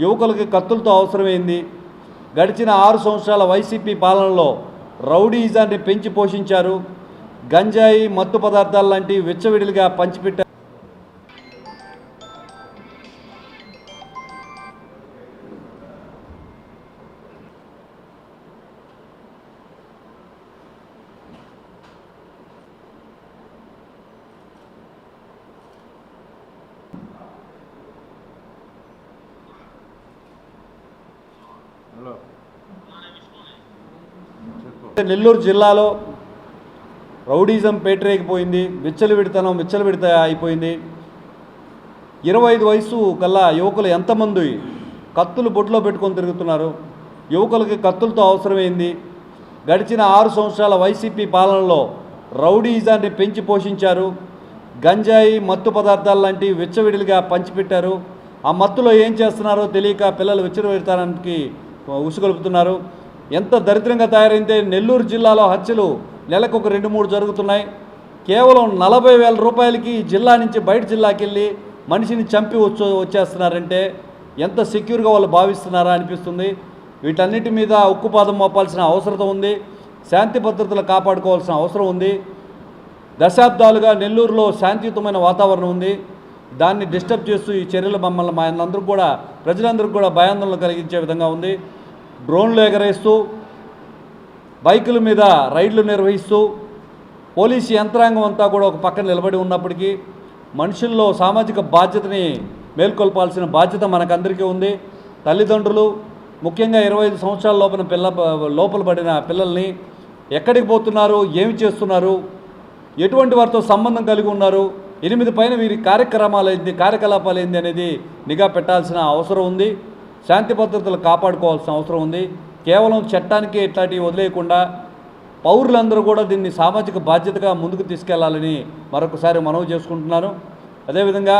యువకులకి కత్తులతో అవసరమైంది. గడిచిన 6 సంవత్సరాల వైసీపీ పాలనలో రౌడీయిజాన్ని పెంచి పోషించారు. గంజాయి, మత్తు పదార్థాలు లాంటి విచ్చవిడిగా పంచిపెట్టారు. నెల్లూరు జిల్లాలో రౌడీజం పేటరేగిపోయింది. విచ్చలవిడిత అయిపోయింది. 25 వయసు కల్లా యువకులు ఎంతమంది కత్తులు బొట్లో పెట్టుకొని తిరుగుతున్నారు. యువకులకి కత్తులతో అవసరమైంది. గడిచిన 6 సంవత్సరాల వైసీపీ పాలనలో రౌడీయిజాన్ని పెంచి పోషించారు. గంజాయి, మత్తు పదార్థాలు లాంటి విచ్చవిడిగా పంచిపెట్టారు. ఆ మత్తులో ఏం చేస్తున్నారో తెలియక పిల్లలు విచ్చలవిడితనానికి ఉసుగొలుపుతున్నారు. ఎంత దరిద్రంగా తయారైందే. నెల్లూరు జిల్లాలో హత్యలు నెలకు ఒక 2-3 జరుగుతున్నాయి. కేవలం 40,000 రూపాయలకి జిల్లా నుంచి బయట జిల్లాకి వెళ్ళి మనిషిని చంపి వచ్చేస్తున్నారంటే ఎంత సెక్యూర్గా వాళ్ళు భావిస్తున్నారా అనిపిస్తుంది. వీటన్నిటి మీద ఉక్కుపాదం మోపాల్సిన అవసరం ఉంది. శాంతి భద్రతలు కాపాడుకోవాల్సిన అవసరం ఉంది. దశాబ్దాలుగా నెల్లూరులో శాంతియుతమైన వాతావరణం ఉంది. దాన్ని డిస్టర్బ్ చేస్తూ ఈ చర్యలు మనందరూ కూడా ప్రజలందరికీ కూడా భయాందోళన కలిగించే విధంగా ఉంది. డ్రోన్లు ఎగరేస్తూ, బైకుల మీద రైడ్లు నిర్వహిస్తూ, పోలీసు యంత్రాంగం అంతా కూడా ఒక పక్కన నిలబడి ఉన్నప్పటికీ మనుషుల్లో సామాజిక బాధ్యతని మేల్కొల్పాల్సిన బాధ్యత మనకందరికీ ఉంది. తల్లిదండ్రులు ముఖ్యంగా 25 సంవత్సరాల లోపల పడిన పిల్లల్ని ఎక్కడికి పోతున్నారు, ఏమి చేస్తున్నారు, ఎటువంటి వారితో సంబంధం కలిగి ఉన్నారు, 8 పైన వీరి కార్యకలాపాలు ఏంది అనేది నిఘా పెట్టాల్సిన అవసరం ఉంది. శాంతి భద్రతలు కాపాడుకోవాల్సిన అవసరం ఉంది. కేవలం చట్టానికి ఇట్లాంటివి వదిలేయకుండా పౌరులందరూ కూడా దీన్ని సామాజిక బాధ్యతగా ముందుకు తీసుకెళ్లాలని మరొకసారి మనవి చేసుకుంటున్నాను. అదేవిధంగా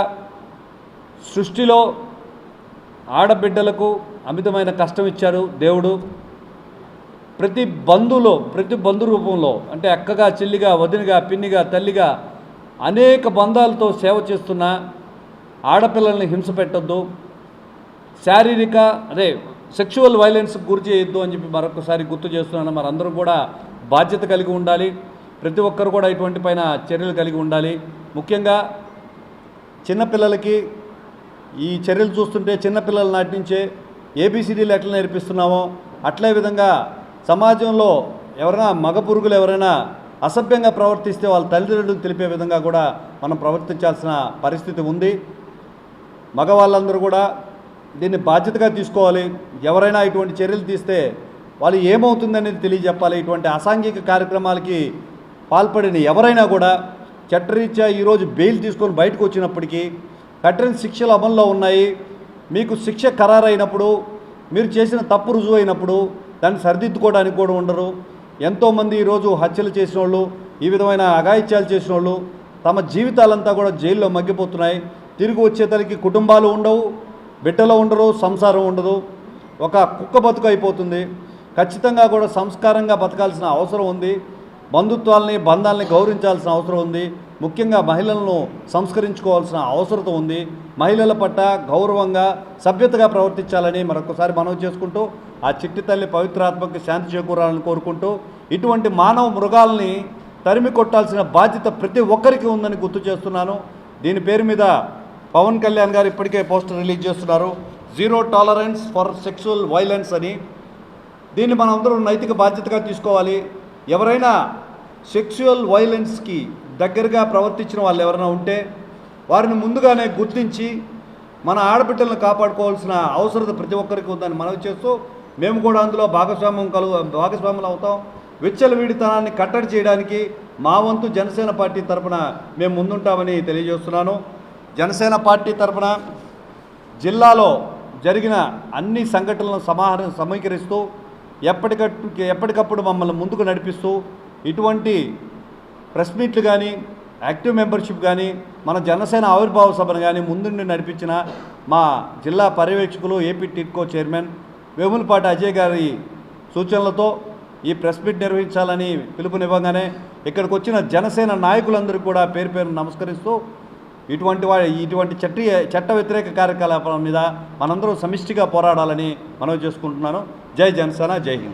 సృష్టిలో ఆడబిడ్డలకు అమితమైన కష్టం ఇచ్చారు దేవుడు. ప్రతి బంధు రూపంలో అంటే అక్కగా, చెల్లిగా, వదినగా, పిన్నిగా, తల్లిగా అనేక బంధాలతో సేవ చేస్తున్న ఆడపిల్లల్ని హింస పెట్టొద్దు, శారీరక సెక్షువల్ వైలెన్స్కి గురి చేయొద్దు అని చెప్పి మరొకసారి గుర్తు చేస్తున్నాను. మనందరూ కూడా బాధ్యత కలిగి ఉండాలి. ప్రతి ఒక్కరు కూడా ఇటువంటి పైన చర్యలు కలిగి ఉండాలి. ముఖ్యంగా చిన్నపిల్లలకి ఈ చర్యలు చూస్తుంటే చిన్నపిల్లల నాటి నుంచే ABCDలు ఎట్లా నేర్పిస్తున్నామో అట్లే విధంగా సమాజంలో ఎవరైనా మగ పురుగులు ఎవరైనా అసభ్యంగా ప్రవర్తిస్తే వాళ్ళ తల్లిదండ్రులకు తెలిపే విధంగా కూడా మనం ప్రవర్తించాల్సిన పరిస్థితి ఉంది. మగవాళ్ళందరూ కూడా దీన్ని బాధ్యతగా తీసుకోవాలి. ఎవరైనా ఇటువంటి చర్యలు తీస్తే వాళ్ళు ఏమవుతుందనేది తెలియజెప్పాలి. ఇటువంటి అసాంఘిక కార్యక్రమాలకి పాల్పడిన ఎవరైనా కూడా చట్టరీత్యా ఈరోజు బెయిల్ తీసుకొని బయటకు వచ్చినప్పటికీ కఠిన శిక్షలు అమల్లో ఉన్నాయి. మీకు శిక్ష ఖరారైనప్పుడు, మీరు చేసిన తప్పు రుజువు అయినప్పుడు దాన్ని సరిదిద్దుకోవడానికి కూడా ఉండరు. ఎంతోమంది ఈరోజు హత్యలు చేసిన వాళ్ళు, ఈ విధమైన అఘాయిత్యాలు చేసిన వాళ్ళు తమ జీవితాలంతా కూడా జైల్లో మగ్గిపోతున్నాయి. తిరిగి వచ్చేతలకి కుటుంబాలు ఉండవు, బిడ్డలు ఉండరు, సంసారం ఉండదు, ఒక కుక్క బతుకు అయిపోతుంది. ఖచ్చితంగా కూడా సంస్కారంగా బతకాల్సిన అవసరం ఉంది. బంధాలని గౌరవించాల్సిన అవసరం ఉంది. ముఖ్యంగా మహిళలను సంస్కరించుకోవాల్సిన అవసరం ఉంది. మహిళల పట్ల గౌరవంగా, సభ్యతగా ప్రవర్తించాలని మరొకసారి మనవి చేసుకుంటూ ఆ చిట్టి తల్లి పవిత్రాత్మకి శాంతి చేకూరాలని కోరుకుంటూ ఇటువంటి మానవ మృగాల్ని తరిమి కొట్టాల్సిన బాధ్యత ప్రతి ఒక్కరికి ఉందని గుర్తు చేస్తున్నాను. దీని పేరు మీద పవన్ కళ్యాణ్ గారు ఇప్పటికే పోస్టర్ రిలీజ్ చేస్తున్నారు, 0 టాలరెన్స్ ఫర్ సెక్షువల్ వైలెన్స్ అని. దీన్ని మనందరూ నైతిక బాధ్యతగా తీసుకోవాలి. ఎవరైనా సెక్షువల్ వైలెన్స్కి దగ్గరగా ప్రవర్తించిన వాళ్ళు ఎవరైనా ఉంటే వారిని ముందుగానే గుర్తించి మన ఆడబిడ్డలను కాపాడుకోవాల్సిన అవసరం ప్రతి ఒక్కరికి ఉందని మనవి చేస్తూ మేము కూడా అందులో భాగస్వాములు అవుతాం. విచ్చలవిడితనాన్ని కట్టడి చేయడానికి మా వంతు జనసేన పార్టీ తరఫున మేము ముందుంటామని తెలియజేస్తున్నాను. జనసేన పార్టీ తరఫున జిల్లాలో జరిగిన అన్ని సంఘటనలను సమీకరిస్తూ ఎప్పటికప్పుడు మమ్మల్ని ముందుకు నడిపిస్తూ ఇటువంటి ప్రెస్ మీట్లు కానీ, యాక్టివ్ మెంబర్షిప్ కానీ, మన జనసేన ఆవిర్భావ సభను కానీ ముందుండి నడిపించిన మా జిల్లా పర్యవేక్షకులు ఏపీ టిడ్కో చైర్మన్ వేములపాటి అజయ్ గారి సూచనలతో ఈ ప్రెస్ మీట్ నిర్వహించాలని పిలుపునివ్వగానే ఇక్కడికి వచ్చిన జనసేన నాయకులందరూ కూడా పేరు నమస్కరిస్తూ ఇటువంటి చట్ట వ్యతిరేక కార్యకలాపాల మీద మనందరం సమిష్టిగా పోరాడాలని మనవి చేసుకుంటున్నాను. జై జనసేన, జై హింద్.